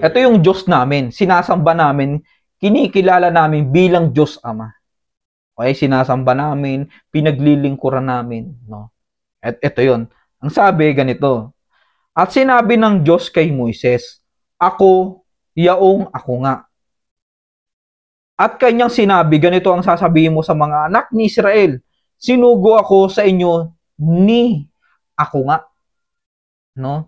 Ito yung Diyos namin. Sinasamba namin, kinikilala namin bilang Diyos Ama. Okay, sinasamba namin, pinaglilingkuran namin, no? At ito 'yon. Ang sabi ganito. At sinabi ng Diyos kay Moises, ako, yaong ako nga. At kanyang sinabi, ganito ang sasabihin mo sa mga anak ni Israel, sinugo ako sa inyo ni ako nga. No?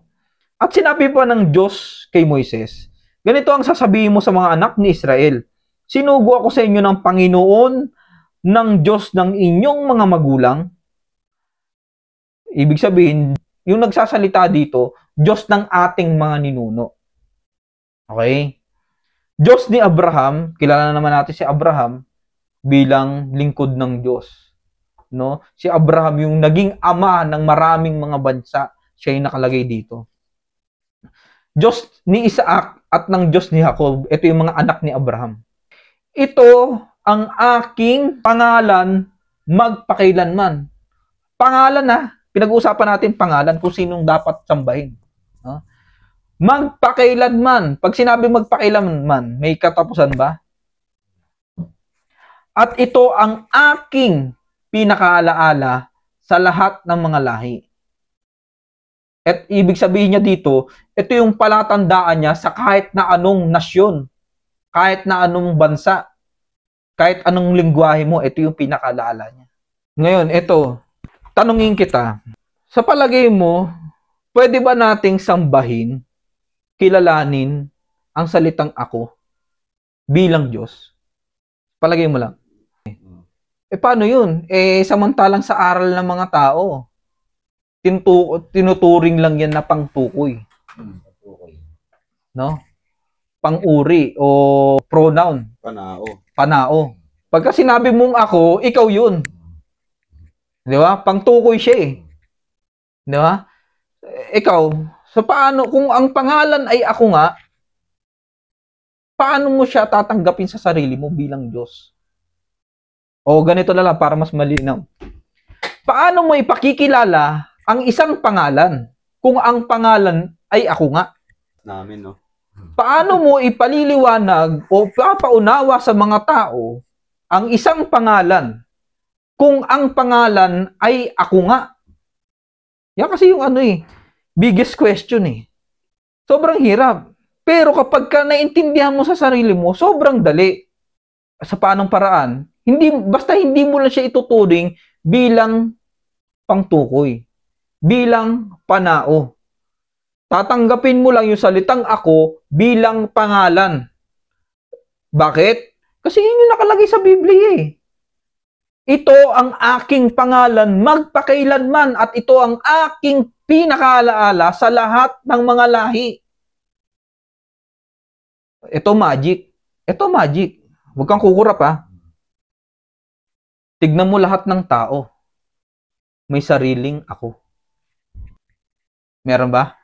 At sinabi pa ng Diyos kay Moises, ganito ang sasabihin mo sa mga anak ni Israel, sinugo ako sa inyo ng Panginoon, ng Diyos ng inyong mga magulang. Ibig sabihin, yung nagsasalita dito, Diyos ng ating mga ninuno. Okay? Diyos ni Abraham, kilala naman natin si Abraham bilang lingkod ng Diyos. No? Si Abraham yung naging ama ng maraming mga bansa, siya yung nakalagay dito. Diyos ni Isaac at ng Diyos ni Jacob, ito yung mga anak ni Abraham. Ito ang aking pangalan magpakailanman. Pangalan na, pinag-uusapan natin pangalan kung sinong dapat sambahin. No? Magpakailanman. Pag sinabi magpakailanman, may katapusan ba? At ito ang aking pinakaalaala sa lahat ng mga lahi. At ibig sabihin niya dito, ito yung palatandaan niya sa kahit na anong nasyon, kahit na anong bansa, kahit anong lingwahe mo, ito yung pinakaalaala niya. Ngayon, ito, tanungin kita, sa palagay mo, pwede ba nating sambahin, kilalanin ang salitang ako bilang Diyos? Palagay mo lang. Paano yun? Samantalang sa aral ng mga tao, tinuturing lang yan na pangtukoy. No? Pang-uri o pronoun. Panao. Pagka sinabi mong ako, ikaw yun. Di ba? Pangtukoy siya eh. Di ba? Ikaw, so paano, kung ang pangalan ay ako nga, paano mo siya tatanggapin sa sarili mo bilang Diyos? O ganito na lang para mas malinaw. Paano mo ipakikilala ang isang pangalan kung ang pangalan ay ako nga? Namin, no? Paano mo ipaliliwanag o papaunawa sa mga tao ang isang pangalan kung ang pangalan ay ako nga? Yan kasi yung biggest question eh. Sobrang hirap. Pero kapag ka naintindihan mo sa sarili mo, sobrang dali. Sa paanong paraan? Basta hindi mo lang siya ituturing bilang pangtukoy, bilang panao. Tatanggapin mo lang yung salitang ako bilang pangalan. Bakit? Kasi yun yung nakalagay sa Biblia eh. Ito ang aking pangalan magpakailanman at ito ang aking pinakaalaala sa lahat ng mga lahi. Ito magic. Ito magic. Huwag kang kukurap ha. Tignan mo lahat ng tao. May sariling ako. Meron ba?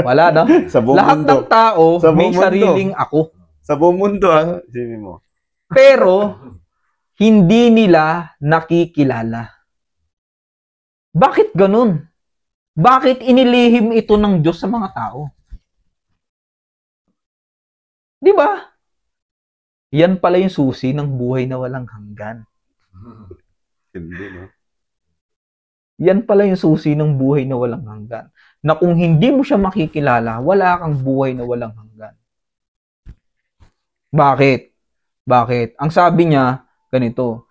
Wala, no? Lahat ng tao may sariling ako. Sa buong mundo, sabi mo. Pero, hindi nila nakikilala. Bakit ganun? Bakit inilihim ito ng Diyos sa mga tao? Di ba? Yan pala yung susi ng buhay na walang hanggan. Hindi, no? Yan pala yung susi ng buhay na walang hanggan. Na kung hindi mo siya makikilala, wala kang buhay na walang hanggan. Bakit? Bakit? Ang sabi niya, ganito,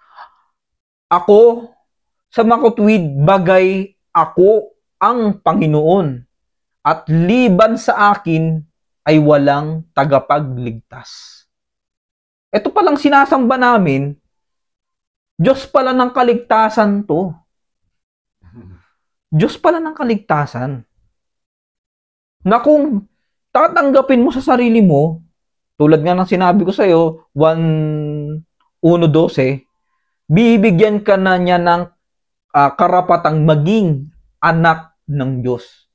ako, sa makutwid bagay, ako ang Panginoon, at liban sa akin ay walang tagapagligtas. Ito palang sinasamba namin, Diyos pala ng kaligtasan to. Diyos pala ng kaligtasan. Na kung tatanggapin mo sa sarili mo, tulad nga ng sinabi ko sa iyo, 1:12, bibigyan ka na niya ng karapatang maging anak ng Diyos.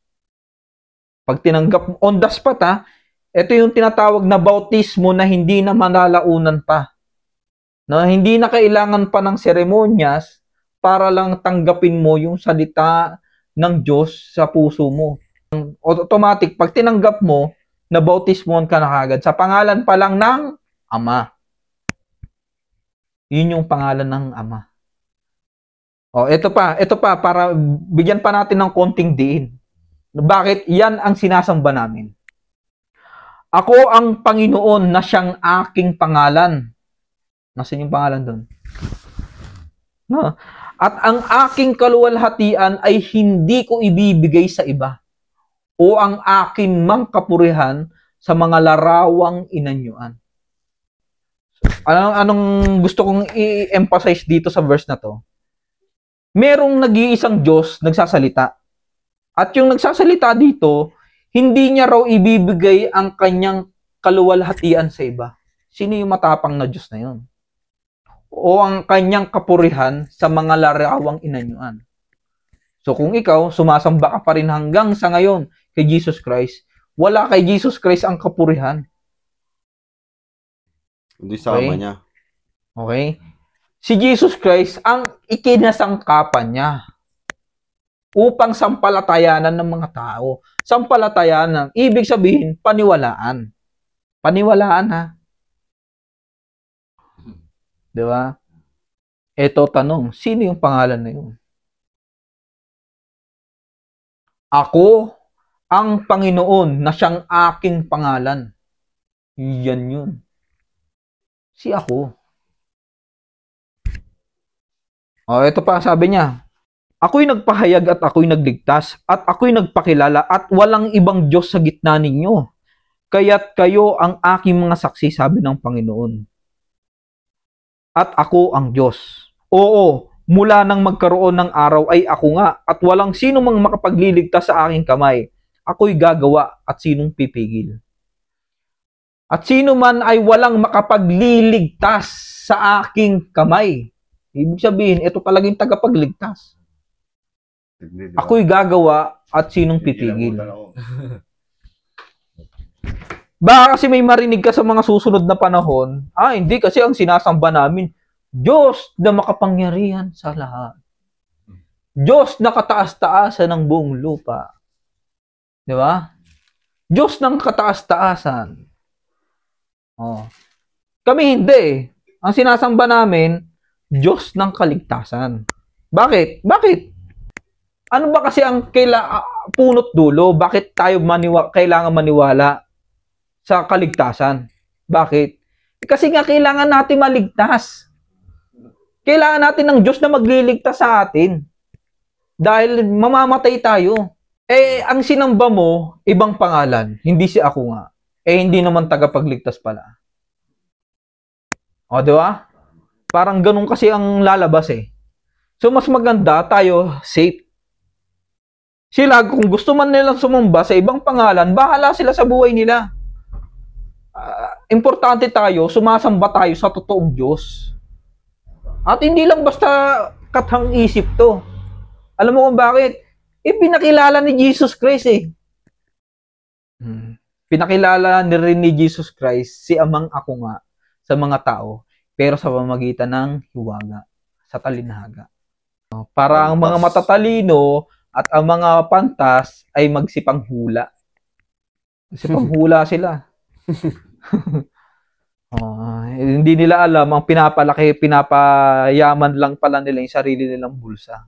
Pag tinanggap mo, on the spot ito yung tinatawag na bautismo na hindi na malalaunan pa. Na hindi na kailangan pa ng seremonyas para lang tanggapin mo yung salita ng Diyos sa puso mo. Automatic, pag tinanggap mo, nabautismohan ka na kagad sa pangalan pa lang ng Ama. Yun yung pangalan ng Ama. O, ito pa, para bigyan pa natin ng konting diin. Bakit? Yan ang sinasamba namin. Ako ang Panginoon na siyang aking pangalan. Nasaan yung pangalan doon? No. At ang aking kaluwalhatian ay hindi ko ibibigay sa iba, o ang aking mangkapurihan sa mga larawang inanyuan. Anong gusto kong i-emphasize dito sa verse na to? Merong nag-iisang Diyos nagsasalita. At yung nagsasalita dito, hindi niya raw ibibigay ang kanyang kaluwalhatian sa iba. Sino yung matapang na Diyos na yun? O ang kanyang kapurihan sa mga larawang inanyuan. So kung ikaw, sumasamba ka pa rin hanggang sa ngayon kay Jesus Christ, wala kay Jesus Christ ang kapurihan. Hindi sama niya. Okay? Si Jesus Christ ang ikinasangkapan niya upang sampalatayanan ng mga tao. Sampalatayanan, ibig sabihin, paniwalaan. Paniwalaan, ha? Diba? Eto tanong, sino yung pangalan na yun? Ako ang Panginoon na siyang aking pangalan. Yan yun. Si ako. O, ito pa, sabi niya, ako'y nagpahayag at ako'y nagligtas at ako'y nagpakilala at walang ibang Diyos sa gitna ninyo. Kaya't kayo ang aking mga saksi, sabi ng Panginoon. At ako ang Diyos. Oo, mula nang magkaroon ng araw ay ako nga, at walang sino mang makapagliligtas sa aking kamay. Ako'y gagawa at sinong pipigil. At sino man ay walang makapagliligtas sa aking kamay. Ibig sabihin, ito talagang tagapagligtas. Ako'y gagawa at sinong pipigil. Baka kasi may marinig ka sa mga susunod na panahon, hindi kasi ang sinasamba namin, Diyos na makapangyarihan sa lahat. Diyos na kataas-taasan ng buong lupa. Di ba? Diyos ng kataas-taasan. Oh. Kami hindi. Ang sinasamba namin, Diyos ng kaligtasan. Bakit? Bakit? Ano ba kasi ang punot dulo? Bakit tayo kailangan maniwala sa kaligtasan? Bakit? Kasi nga kailangan natin maligtas. Kailangan natin ng Diyos na magliligtas sa atin. Dahil mamamatay tayo. Ang sinamba mo, ibang pangalan. Hindi si ako nga. Hindi naman tagapagligtas pala. O, di ba? Parang ganun kasi ang lalabas eh. So, mas maganda tayo safe. Sila, kung gusto man nilang sumamba sa ibang pangalan, bahala sila sa buhay nila. Importante tayo, sumasamba tayo sa totoong Diyos. At hindi lang basta kathang isip to. Alam mo kung bakit? Pinakilala ni Jesus Christ eh. Pinakilala rin ni Jesus Christ si Amang Ako Nga sa mga tao, pero sa pamamagitan ng hiwaga, sa talinhaga. Para ang mga matatalino at ang mga pantas ay magsipanghula. Magsipanghula sila. Hindi nila alam, ang pinapayaman lang pala nila yung sarili nilang bulsa.